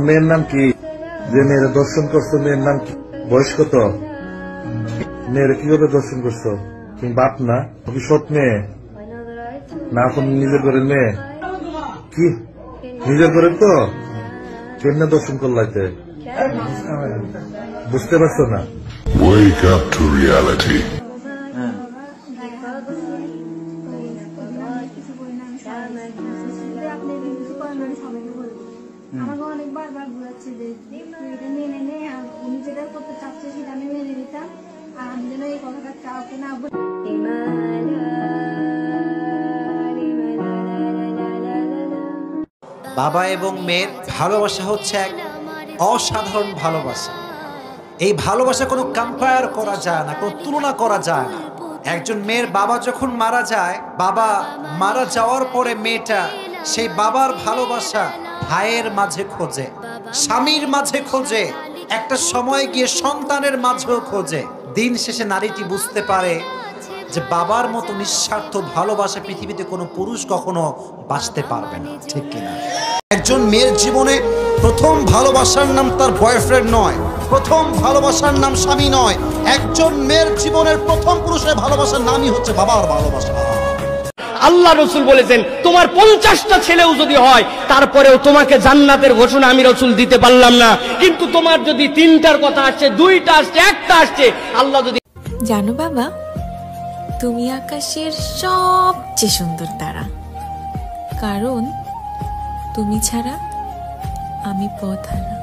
মেয়ের নাম কি? যে মেয়ের দর্শন করছো মেয়ের নাম কি? বয়স কত? মেয়ের কিভাবে দর্শন করছো? তুমি বাপ না? তুমি সৎ মেয়ে না? তুমি নিজের ঘরের মেয়ে? কি নিজের ঘরের? তো কেমনে দর্শন করলাইতে বুঝতে পারছো না? Wake up to reality. আমাকে অনেক বারবার ঘুরাচ্ছে যে এটা মেনে নে, উনি যেটা করতে চাচ্ছে সেটা আমি মেনে নিতাম, আর আমি যেন এই কথাটা কাউকে না বলি। বাবা এবং মেয়ের ভালোবাসা হচ্ছে এক অসাধারণ ভালোবাসা। এই ভালোবাসা কোনো কম্পেয়ার করা যায় না, কোনো তুলনা করা যায় না। একজন মেয়ের বাবা যখন মারা যায়, বাবা মারা যাওয়ার পরে মেয়েটা সেই বাবার ভালোবাসা ভাইয়ের মাঝে খোঁজে, স্বামীর মাঝে খোঁজে, একটা সময় গিয়ে সন্তানের মাঝেও খোঁজে। দিন শেষে নারীটি বুঝতে পারে যে বাবার মতো নিঃস্বার্থ ভালোবাসা পৃথিবীতে কোনো পুরুষ কখনো বাঁচতে পারবে না, ঠিক কিনা? একজন মেয়ের জীবনে প্রথম ভালোবাসার নাম তার বয়ফ্রেন্ড নয়, প্রথম ভালোবাসার নাম স্বামী নয়। একজন মেয়ের জীবনের প্রথম পুরুষের ভালোবাসার নামই হচ্ছে বাবার ভালোবাসা। আল্লাহ রসুল বলেছেন, তোমার 50টা ছেলেও যদি হয় তারপরেও তোমাকে জান্নাতের ঘোষণা আমি রসুল দিতে পারলাম না, কিন্তু তোমার যদি 3টার কথা আসছে, 2টা আসছে, 1টা আসছে, আল্লাহ যদি। জানো বাবা, তুমি আকাশের সবচেয়ে সুন্দর তারা, কারণ তুমি ছাড়া আমি পথহারা।